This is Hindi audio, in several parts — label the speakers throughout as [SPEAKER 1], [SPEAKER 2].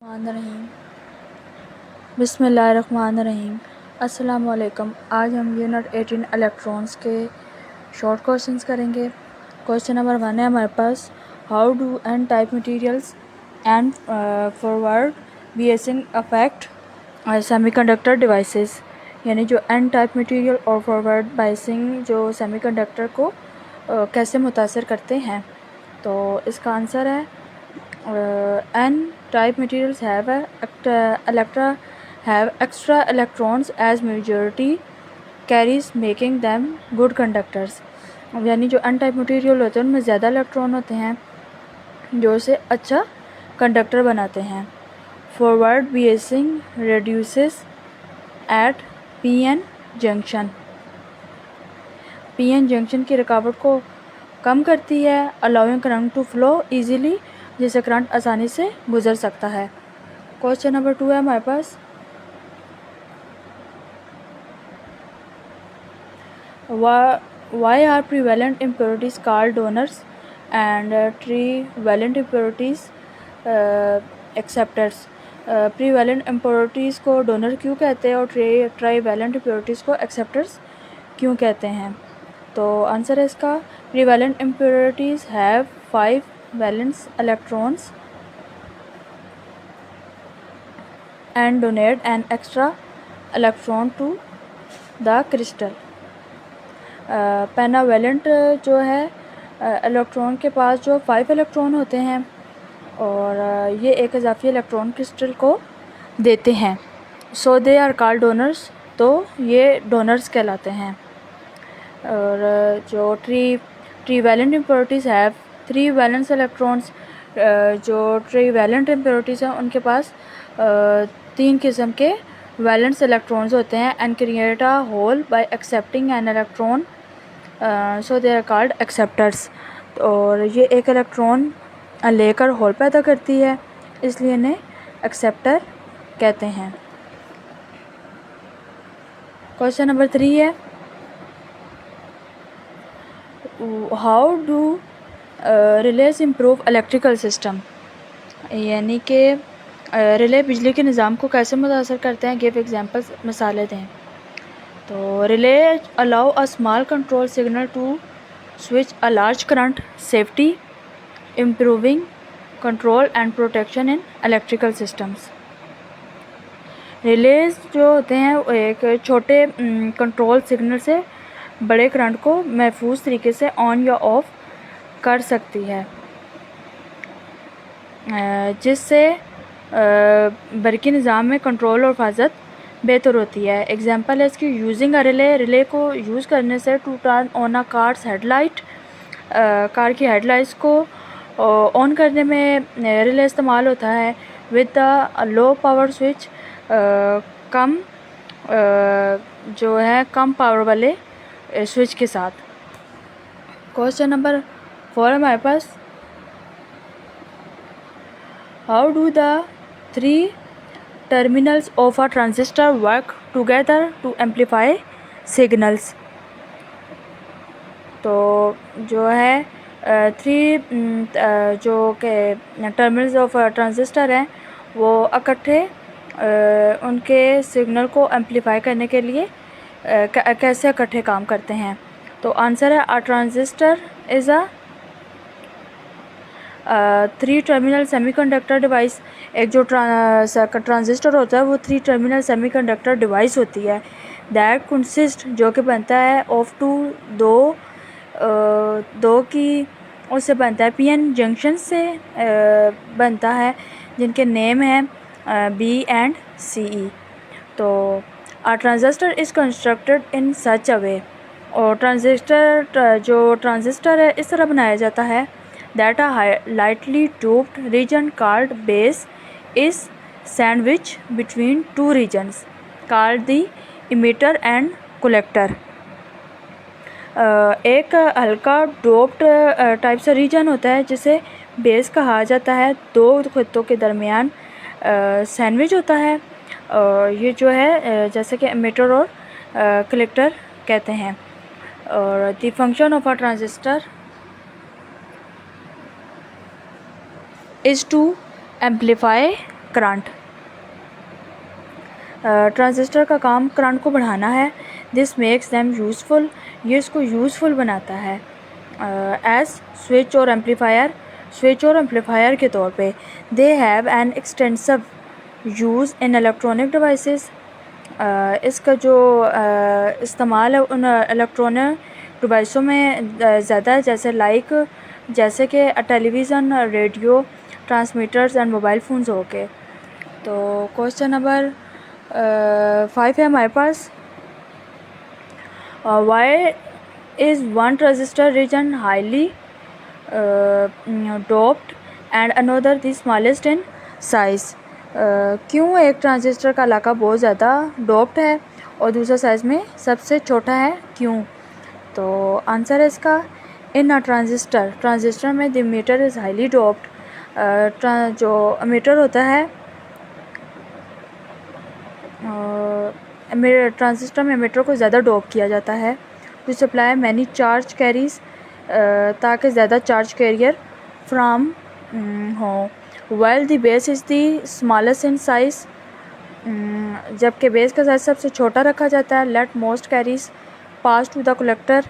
[SPEAKER 1] रहीम बिस्मिल्लाहिर्रहमानिर्रहीम। अस्सलाम वालेकुम। आज हम यूनिट 18 इलेक्ट्रॉन्स के शॉर्ट क्वेश्चंस करेंगे। क्वेश्चन नंबर 1 है हमारे पास, how do N type materials and forward biasing affect semiconductor devices. यानी जो एन टाइप मटेरियल और फॉरवर्ड बायसिंग जो सेमीकंडक्टर को कैसे मुतासर करते हैं। तो इसका आंसर है N type materials have extra electrons as majority carries making them good conductors। यानी जो N type material होते हैं उनमें ज़्यादा इलेक्ट्रॉन होते हैं जो उसे अच्छा कंडक्टर बनाते हैं। Forward biasing reduces at PN junction। PN junction की रुकावट को कम करती है, allowing current to flow easily, जिससे करंट आसानी से गुजर सकता है। क्वेश्चन नंबर 2 है हमारे पास, why are pentavalent impurities called donors and trivalent impurities acceptors. Pentavalent impurities को डोनर क्यों कहते हैं और ट्राईवेलेंट इम्प्योरिटीज़ को एक्सेप्टर्स क्यों कहते हैं। तो आंसर है इसका, prevalent impurities have 5 valence electrons and donate an extra electron to the crystal। पेनावेलेंट जो है इलेक्ट्रॉन के पास जो 5 इलेक्ट्रॉन होते हैं और ये एक इजाफी इलेक्ट्रॉन क्रिस्टल को देते हैं। सो दे आर कॉल्ड डोनर्स, तो ये डोनर्स कहलाते हैं। और जो ट्रीवेलेंट इम्प्योरिटीज़ हैव 3 वैलेंस इलेक्ट्रॉन्स, जो ट्रीवेलेंट इम्प्योरिटीज़ हैं उनके पास 3 किस्म के वैलेंस इलेक्ट्रॉन्स होते हैं and create a hole by accepting an electron, so they are called acceptors. और ये एक इलेक्ट्रॉन लेकर होल पैदा करती है, इसलिए इन्हें एक्सेप्टर कहते हैं। क्वेश्चन नंबर 3 है, how do release improve electrical system. यानी कि रिले बिजली के निज़ाम को कैसे मुतासर करते हैं, गिव एग्जांपल्स, मिसालें दें। तो relay allow a small control signal to switch a large current, safety, improving control and protection in electrical systems. Relays जो होते हैं वो एक छोटे कंट्रोल सिग्नल से बड़े करंट को महफूज तरीके से ऑन या ऑफ कर सकती है, जिससे बरकी निज़ाम में कंट्रोल और हिफाजत बेहतर होती है। एग्जांपल है इसकी, यूजिंग अ रिले को यूज़ करने से to turn on a car's headlight, car की हेडलाइट्स को ऑन करने में रिले इस्तेमाल होता है। With the low power switch, कम जो है कम पावर वाले स्विच के साथ। क्वेश्चन नंबर 4 हमारे पास, how do the 3 terminals of a transistor work together to amplify signals। तो जो है 3 जो के टर्मिनल्स ऑफ ट्रांजिस्टर हैं वो इकट्ठे उनके सिग्नल को एम्पलीफाई करने के लिए कैसे इकट्ठे काम करते हैं। तो आंसर है, a transistor is a 3 terminal semiconductor device. एक जो ट्रांजिस्टर होता है वो 3 टर्मिनल सेमीकंडक्टर डिवाइस होती है। दैट कंसिस्ट, जो कि बनता है ऑफ टू दो की उससे बनता है, पीएन जंक्शन से बनता है जिनके नेम हैं बी एंड सी ई। तो अ ट्रांजिस्टर इज़ कंस्ट्रक्टेड इन सच अ वे, और जो ट्रांजिस्टर है इस तरह बनाया जाता है that a lightly doped region called base is sandwiched between 2 regions called the emitter and collector। एक हल्का डोप्ड टाइप सा रीजन होता है जिसे बेस कहा जाता है, 2 खित्तों के दरमियान सैंडविच होता है। ये जो है जैसे कि एमिटर और कलेक्टर कहते हैं। और the function of a transistor is to amplify current. Transistor का काम करंट को बढ़ाना है। दिस मेक्स दैम यूज़फुल, ये इसको यूज़फुल बनाता है। एज स्विच और एम्पलीफायर, स्विच और एम्पलीफायर के तौर पे। They have an extensive use in electronic devices, इसका जो इस्तेमाल है उन इलेक्ट्रॉनिक डिवाइसों में ज़्यादा है, जैसे कि television, radio, transmitters and mobile phones हो गए। तो क्वेश्चन नंबर 5 है हमारे पास, why is one transistor region highly doped and another the smallest in size. क्यों एक ट्रांजिस्टर का इलाका बहुत ज़्यादा डोप्ड है और दूसरा साइज़ में सबसे छोटा है, क्यों? तो आंसर है इसका, इन अ ट्रांजिस्टर में the emitter is highly doped. जो मीटर होता है ट्रांजिस्टर में मीटर को ज़्यादा डोप किया जाता है to supply many charge carriers, ताकि ज़्यादा चार्ज कैरियर फ्राम हो। While the base is the smallest in size, जबकि बेस का साइज़ सबसे छोटा रखा जाता है। Let most carriers pass to the collector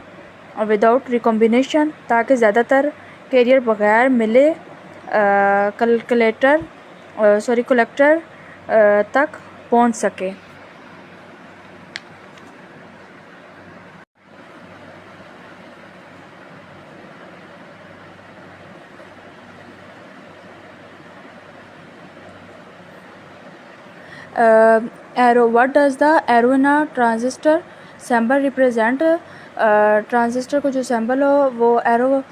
[SPEAKER 1] without recombination, ताकि ज़्यादातर कैरियर बगैर मिले कलेक्टर तक पहुंच सके। Arrow, what does the arrow in a transistor symbol represent. Transistor को जो सैम्बल हो वो एरो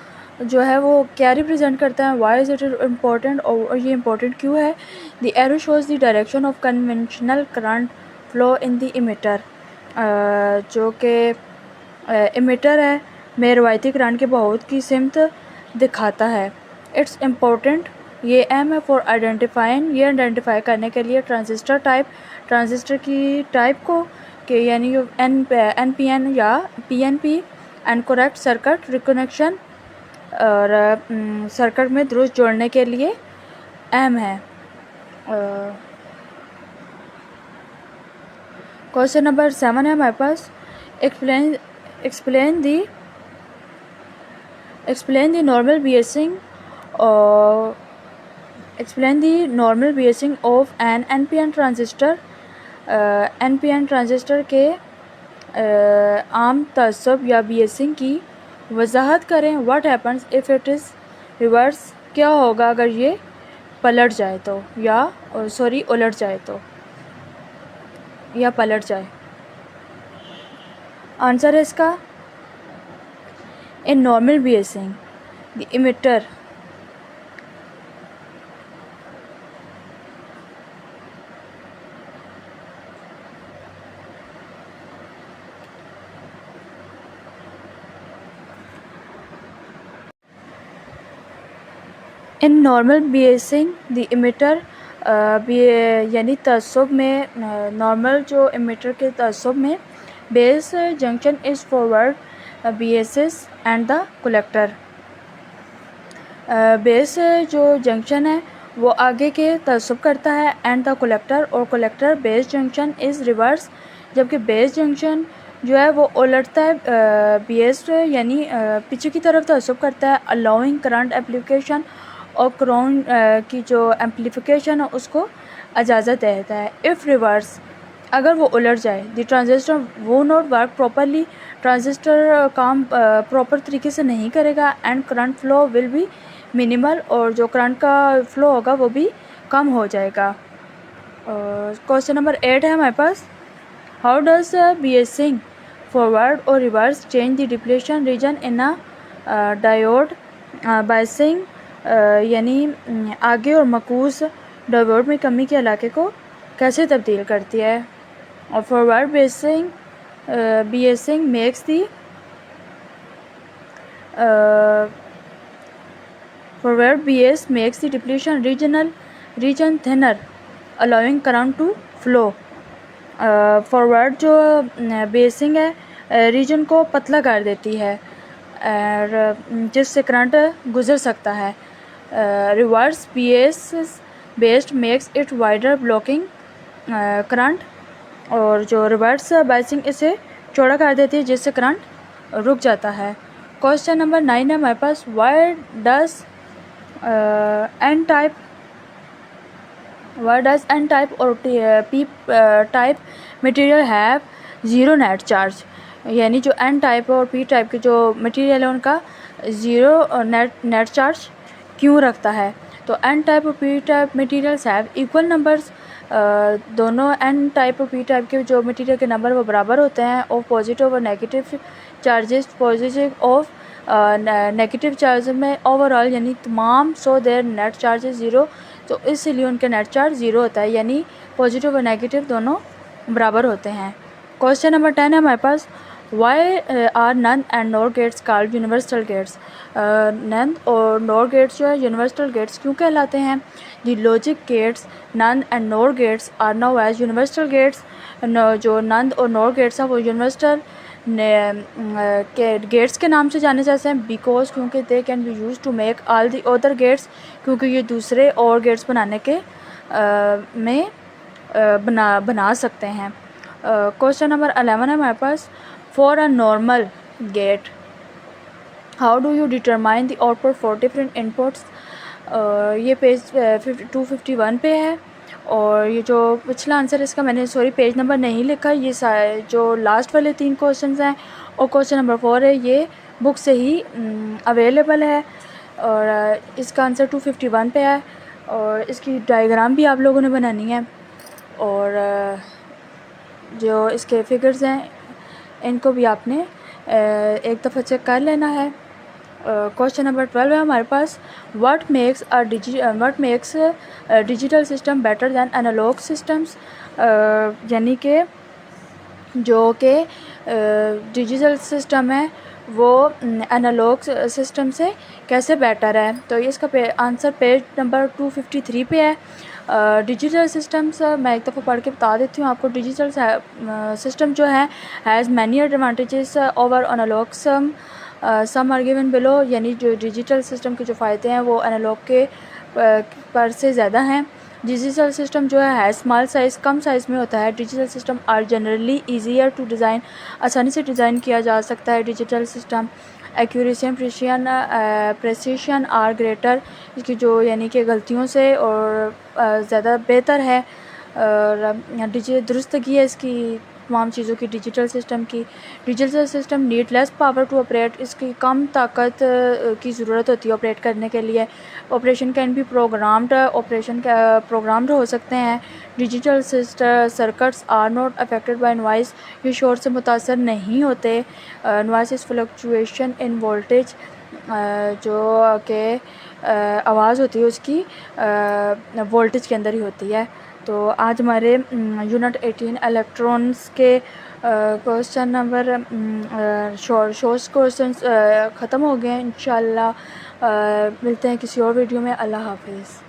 [SPEAKER 1] जो है वो क्या रिप्रेजेंट करता है। वाई इज़ इट इम्पोर्टेंट, और ये इम्पोर्टेंट क्यों है। The arrow shows the direction of conventional current flow in the emitter, जो कि इमिटर है में रवायती करंट के बहुत की सिमत दिखाता है। इट्स इम्पोर्टेंट, ये अहम है फॉर आइडेंटिफाइंग, ये आइडेंटिफाई करने के लिए ट्रांजिस्टर की टाइप को, कि यानी एन पी एन या P N P, and correct circuit reconnection, और सर्किट में दुरुस्त जोड़ने के लिए अहम है। क्वेश्चन नंबर 7 है हमारे पास, explain the normal biasing of an NPN transistor। NPN transistor के आम तसब या बियसिंग की वजाहत करें। What happens if it is reverse, क्या होगा अगर ये पलट जाए तो, या उलट जाए तो, या पलट जाए। आंसर है इसका, in normal biasing the emitter in normal biasing the emitter, यानी तसब में नॉर्मल जो इमिटर के तसब में base junction is forward biases and the collector. Base जो जंक्शन है वो आगे के तसब करता है, एंड द कलेक्टर, और collector base junction is reverse, जबकि बेस जंक्शन जो है वो उलटता है, बेस यानी पीछे की तरफ तसब करता है, अलाउइंग करंट एप्लीकेशन, और करंट की जो एम्पलीफिकेशन है उसको इजाज़त देता है। इफ़ रिवर्स, अगर वो उलट जाए, द ट्रांजिस्टर वो नॉट वर्क प्रॉपरली, ट्रांजिस्टर काम प्रॉपर तरीके से नहीं करेगा, and current flow will be minimal, और जो करंट का फ्लो होगा वो भी कम हो जाएगा। क्वेश्चन नंबर 8 है हमारे पास, हाउ डज बियसिंग फॉरवर्ड और reverse change the depletion region in a diode. Biasing यानी आगे और मकूस डायोड में कमी के इलाके को कैसे तब्दील करती है। और forward biasing makes the forward BS makes the depletion region thinner, allowing current to flow। Forward जो बेसिंग है रीजन को पतला कर देती है, और जिससे करंट गुज़र सकता है। Reverse BS based makes it wider blocking current, और जो रिवर्स बाइसिंग इसे चौड़ा कर देती है जिससे करंट रुक जाता है। क्वेश्चन नंबर 9 है हमारे पास, वाई डज एन टाइप और P type material have zero net charge, यानी जो एन टाइप और पी टाइप के जो मटेरियल है उनका ज़ीरो नेट चार्ज क्यों रखता है। तो एन टाइप और P type materials have equal numbers, दोनों एन टाइप और पी टाइप के जो मटेरियल के नंबर वो बराबर होते हैं, और पॉजिटिव और negative charges, positive of negative charge में ओवरऑल यानी तमाम, so there net charge zero, तो इसलिए उनका नेट चार्ज ज़ीरो होता है, यानी पॉजिटिव और नेगेटिव दोनों बराबर होते हैं। क्वेश्चन नंबर 10 है हमारे पास, why are NAND and NOR gates called universal gates. NAND और नोर गेट्स जो है यूनिवर्सल गेट्स क्यों कहलाते हैं। The logic gates NAND and NOR gates are now as universal gates. जो नंद और नोर गेट्स हैं वो यूनिवर्सल गेट्स के नाम से जाने जाते हैं, बिकॉज क्योंकि they can be use to make all the other gates, क्योंकि ये दूसरे और गेट्स बनाने के में बना सकते हैं। क्वेश्चन नंबर 11 है हमारे पास, for a normal gate how do you determine the output for different inputs. ये पेज 251 पे है, और ये जो पिछला आंसर इसका मैंने पेज नंबर नहीं लिखा, ये जो लास्ट वाले 3 क्वेश्चन हैं और क्वेश्चन नंबर 4 है ये बुक से ही अवेलेबल है, और इसका आंसर 251 पे है, और इसकी डायग्राम भी आप लोगों ने बनानी है, और जो इसके फिगर्स हैं इनको भी आपने एक दफ़ा चेक कर लेना है। क्वेश्चन नंबर 12 है हमारे पास, what makes digital system better than analog systems. यानी कि जो कि डिजिटल सिस्टम है वो एनालॉग सिस्टम से कैसे बेटर है। तो इसका आंसर पेज नंबर 253 पे है। डिजिटल सिस्टम्स मैं एक दफ़ा पढ़ के बता देती हूँ आपको। डिजिटल सिस्टम जो है has many advantages over analog some are given below, यानी जो डिजिटल सिस्टम के जो फ़ायदे हैं वो एनालॉग के पर से ज़्यादा हैं। डिजिटल सिस्टम जो है स्मॉल साइज़ कम साइज़ में होता है। Digital system are generally easier to design, आसानी से डिज़ाइन किया जा सकता है digital system. Accuracy and precision are greater, इसकी जो यानी कि गलतियों से और ज़्यादा बेहतर है, और दुरुस्तगी है इसकी तमाम चीज़ों की डिजिटल सिस्टम की। Digital system need less power to operate, इसकी कम ताकत की ज़रूरत होती है ऑपरेट करने के लिए। ऑपरेशन कैन बी प्रोग्राम्ड हो सकते हैं। Digital circuits are not affected by noise, ये शोर से मुतासर नहीं होते। Noise is fluctuation in voltage, जो कि आवाज़ होती है उसकी वोल्टेज के अंदर ही होती है। तो आज हमारे यूनिट 18 इलेक्ट्रॉन्स के क्वेश्चन नंबर शॉर्ट क्वेश्चन ख़त्म हो गए हैं। इंशाल्लाह मिलते हैं किसी और वीडियो में। अल्लाह हाफिज़।